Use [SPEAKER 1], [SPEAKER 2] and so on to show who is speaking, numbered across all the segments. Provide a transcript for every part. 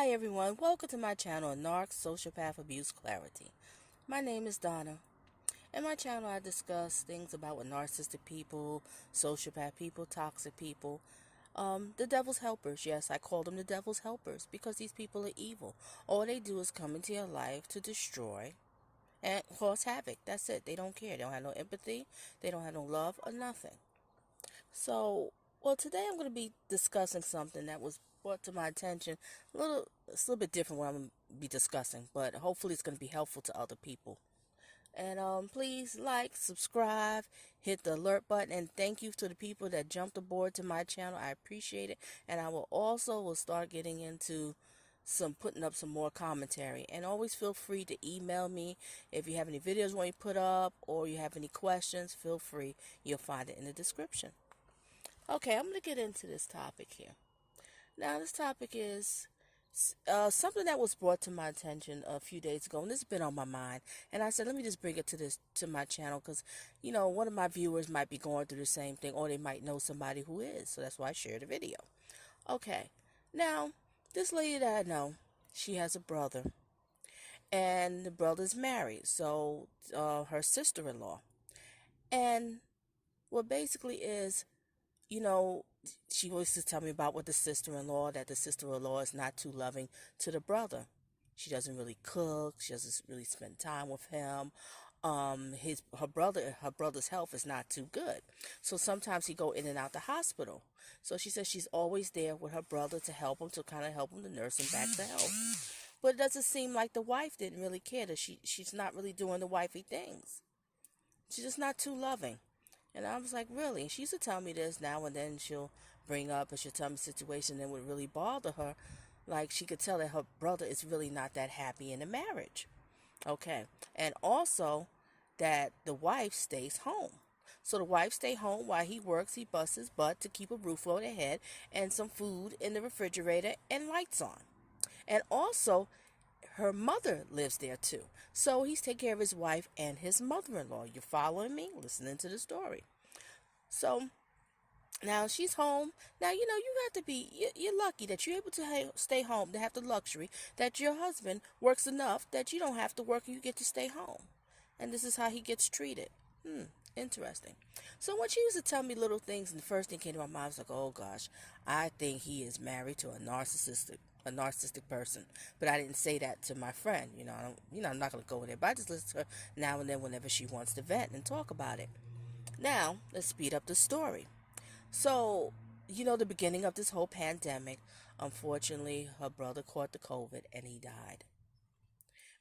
[SPEAKER 1] Hi everyone, welcome to my channel, Narc, Sociopath, Abuse, Clarity. My name is Donna. In my channel I discuss things about with narcissistic people, sociopath people, toxic people, the devil's helpers. Yes, I call them the devil's helpers because these people are evil. All they do is come into your life to destroy and cause havoc. That's it. They don't care. They don't have no empathy. They don't have no love or nothing. So, well, today I'm going to be discussing something that was brought to my attention. It's a little bit different what I'm going to be discussing, but hopefully it's going to be helpful to other people. And please like, subscribe, hit the alert button, and thank you to the people that jumped aboard to my channel. I appreciate it. And I will start getting into putting up some more commentary. And always feel free to email me if you have any videos you want to put up or you have any questions. Feel free. You'll find it in the description. Okay, I'm going to get into this topic here. Now, this topic is something that was brought to my attention a few days ago, and this has been on my mind. And I said, let me just bring it to my channel because, one of my viewers might be going through the same thing, or they might know somebody who is. So that's why I shared the video. Okay, now, this lady that I know, she has a brother, and the brother's married, so her sister-in-law. And what basically is, she always just tell me about what the sister-in-law, that the sister-in-law is not too loving to the brother. She doesn't really cook. She doesn't really spend time with him. Her brother's health is not too good. So sometimes he go in and out the hospital. So she says she's always there with her brother to help him, to kind of help him to nurse him back to health. But it doesn't seem like the wife didn't really care. That she's not really doing the wifey things. She's just not too loving. And I was like, really? And she used to tell me this. Now and then she'll bring up and she'll tell me a situation that would really bother her. Like she could tell that her brother is really not that happy in the marriage. Okay. And also that the wife stays home. So the wife stay home while he works. He busts his butt to keep a roof over their head and some food in the refrigerator and lights on. And also her mother lives there too. So he's taking care of his wife and his mother-in-law. You following me? Listening to the story. So now she's home. Now, you have to be, you're lucky that you're able to stay home, to have the luxury that your husband works enough that you don't have to work and you get to stay home. And this is how he gets treated. Interesting. So when she used to tell me little things, and the first thing came to my mind, I was like, oh gosh, I think he is married to a narcissistic person. But I didn't say that to my friend. I'm not going to go there. But I just listen to her now and then whenever she wants to vent and talk about it. Now, let's speed up the story. So, the beginning of this whole pandemic, unfortunately, her brother caught the COVID and he died.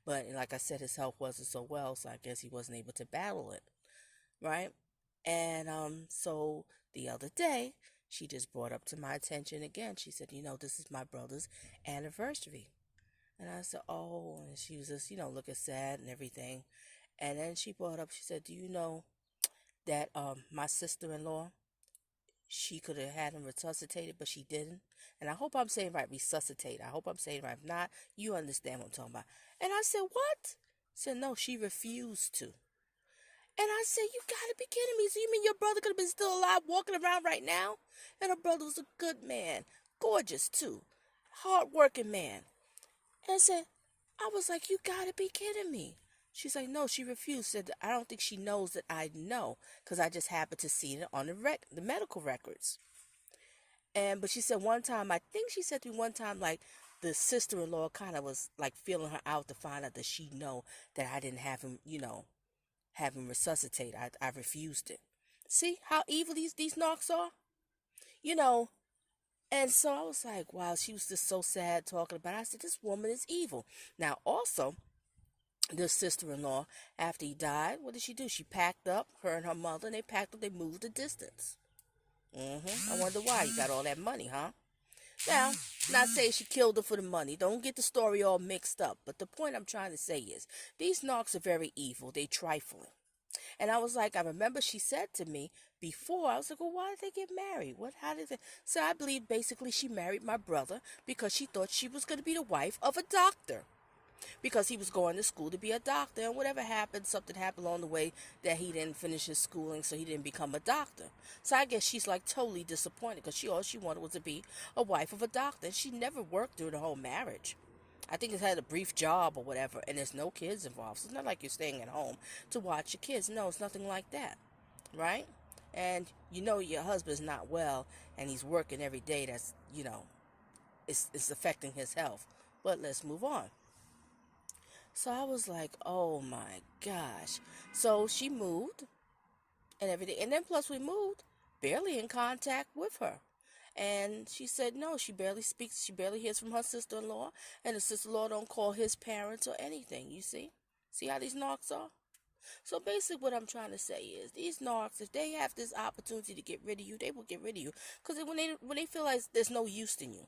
[SPEAKER 1] But like I said, his health wasn't so well, so I guess he wasn't able to battle it. Right? And so the other day, she just brought up to my attention again. She said, this is my brother's anniversary. And I said, oh, and she was just, looking sad and everything. And then she brought up, she said, do you know that my sister-in-law, she could have had him resuscitated, but she didn't? And I hope I'm saying right, resuscitate. I hope I'm saying right. If not, you understand what I'm talking about. And I said, what? She said, no, she refused to. And I said, you gotta be kidding me. So you mean your brother could have been still alive walking around right now? And her brother was a good man. Gorgeous, too. Hard-working man. And I was like, you gotta be kidding me. She's like, no, she refused. Said, I don't think she knows that I know, because I just happened to see it on the medical records. But she said one time, I think she said to me one time, like, the sister-in-law kind of was, like, feeling her out to find out that she know that I didn't have him, have him resuscitate. I refused it. See how evil these narcs are? And so I was like, wow, she was just so sad talking about it. I said, this woman is evil. Now, also, the sister-in-law, after he died, what did she do? She packed up, her and her mother, and they moved the distance. I wonder why. You got all that money, huh? Now, not saying she killed her for the money. Don't get the story all mixed up. But the point I'm trying to say is, these narcs are very evil. They trifling. And I was like, I remember she said to me before, I was like, well, why did they get married? How did they? So I believe basically she married my brother because she thought she was going to be the wife of a doctor. because he was going to school to be a doctor, and whatever happened, something happened along the way that he didn't finish his schooling, so he didn't become a doctor. So I guess she's like totally disappointed because all she wanted was to be a wife of a doctor, and she never worked through the whole marriage. I think it's had a brief job or whatever, and there's no kids involved. So it's not like you're staying at home to watch your kids. No, it's nothing like that, right? And your husband's not well, and he's working every day. That's it's affecting his health. But let's move on. So I was like, oh my gosh. So she moved and everything. And then plus we moved, barely in contact with her. And she said no, she barely speaks, she barely hears from her sister-in-law. And the sister-in-law don't call his parents or anything, you see? See how these narcs are? So basically what I'm trying to say is these narcs, if they have this opportunity to get rid of you, they will get rid of you. Because when they feel like there's no use in you,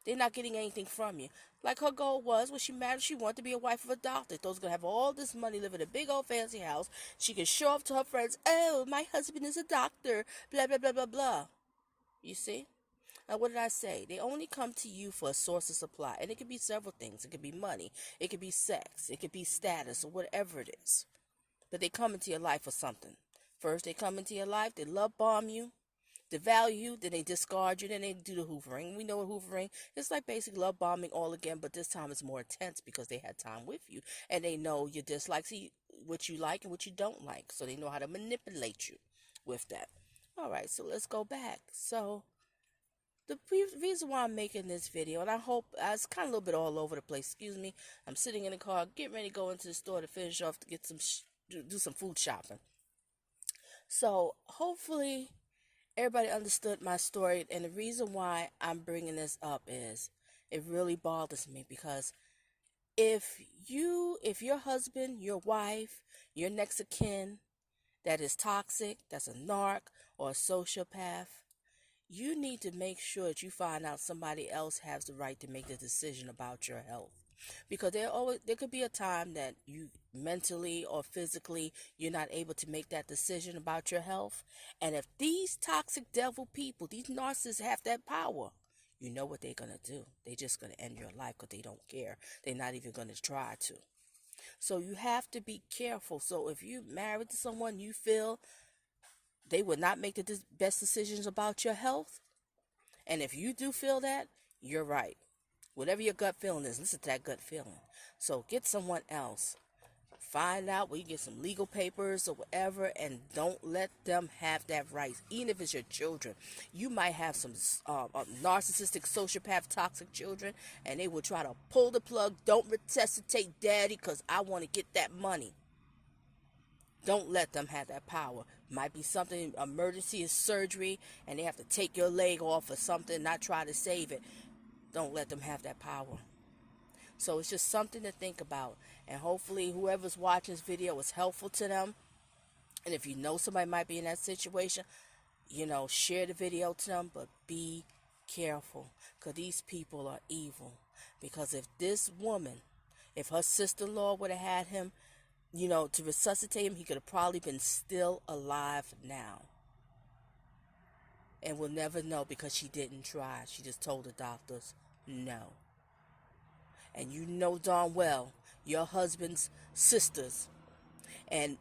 [SPEAKER 1] they're not getting anything from you. Like her goal was, when she married, she wanted to be a wife of a doctor. Thought was going to have all this money, live in a big old fancy house. She could show off to her friends, oh, my husband is a doctor, blah, blah, blah, blah, blah. You see? And what did I say? They only come to you for a source of supply. And it could be several things. It could be money. It could be sex. It could be status or whatever it is. But they come into your life for something. First, they come into your life. They love bomb you. They value you, then they discard you, then they do the hoovering. We know what hoovering is like, basically love bombing all again, but this time it's more intense because they had time with you and they know your dislikes, what you like and what you don't like, so they know how to manipulate you with that. All right, so let's go back. So the reason why I'm making this video, and I hope it's kind of a little bit all over the place. Excuse me, I'm sitting in the car, getting ready to go into the store to finish off to get do some food shopping. So hopefully everybody understood my story, and the reason why I'm bringing this up is it really bothers me because if your husband, your wife, your next of kin that is toxic, that's a narc or a sociopath, you need to make sure that you find out somebody else has the right to make the decision about your health. Because there could be a time that you mentally or physically you're not able to make that decision about your health. And if these toxic devil people, these narcissists have that power, you know what they're going to do. They're just going to end your life because they don't care. They're not even going to try to. So you have to be careful. So if you're married to someone you feel they would not make the best decisions about your health, and if you do feel that, you're right. Whatever your gut feeling is, listen to that gut feeling. So get someone else. Find out where you get some legal papers or whatever, and don't let them have that right. Even if it's your children. You might have some narcissistic, sociopath, toxic children, and they will try to pull the plug. Don't resuscitate daddy because I want to get that money. Don't let them have that power. Might be something, emergency is surgery, and they have to take your leg off or something, not try to save it. Don't let them have that power. So it's just something to think about. And hopefully whoever's watching this video is helpful to them. And if you know somebody might be in that situation, share the video to them. But be careful, because these people are evil. Because if this woman, if her sister-in-law would have had him, to resuscitate him, he could have probably been still alive now. And we'll never know because she didn't try. She just told the doctors no. And you know darn well your husband's sisters and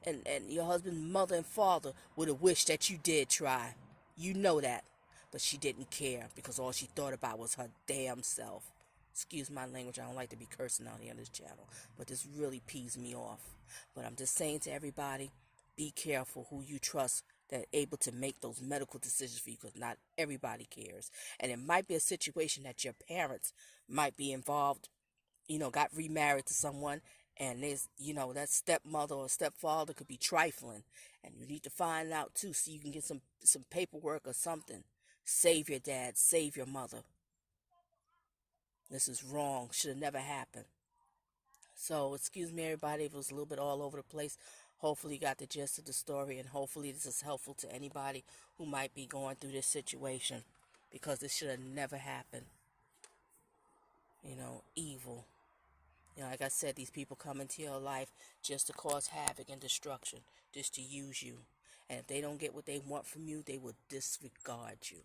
[SPEAKER 1] your husband's mother and father would have wished that you did try. You know that. But she didn't care because all she thought about was her damn self. Excuse my language. I don't like to be cursing out here on this channel. But this really pees me off. But I'm just saying to everybody, be careful who you trust that are able to make those medical decisions for you, because not everybody cares. And it might be a situation that your parents might be involved, got remarried to someone, and there's, that stepmother or stepfather could be trifling. And you need to find out too, so you can get some paperwork or something. Save your dad, save your mother. This is wrong. Should have never happened. So, excuse me, everybody, if it was a little bit all over the place. Hopefully you got the gist of the story, and hopefully this is helpful to anybody who might be going through this situation, because this should have never happened. Evil. Like I said, these people come into your life just to cause havoc and destruction, just to use you. And if they don't get what they want from you, they will disregard you.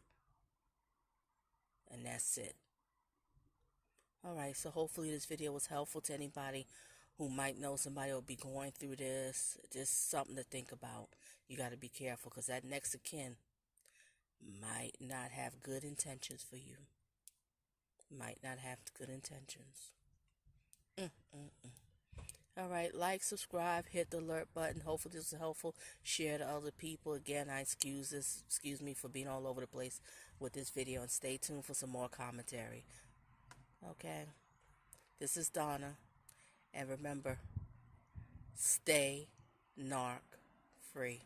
[SPEAKER 1] And that's it. Alright, so hopefully this video was helpful to anybody who might know somebody will be going through this. Just something to think about. You got to be careful because that next of kin might not have good intentions for you. Might not have good intentions. Alright, like, subscribe, hit the alert button. Hopefully this was helpful. Share to other people. Again, excuse me for being all over the place with this video, and stay tuned for some more commentary. Okay, this is Donna, and remember, stay narc free.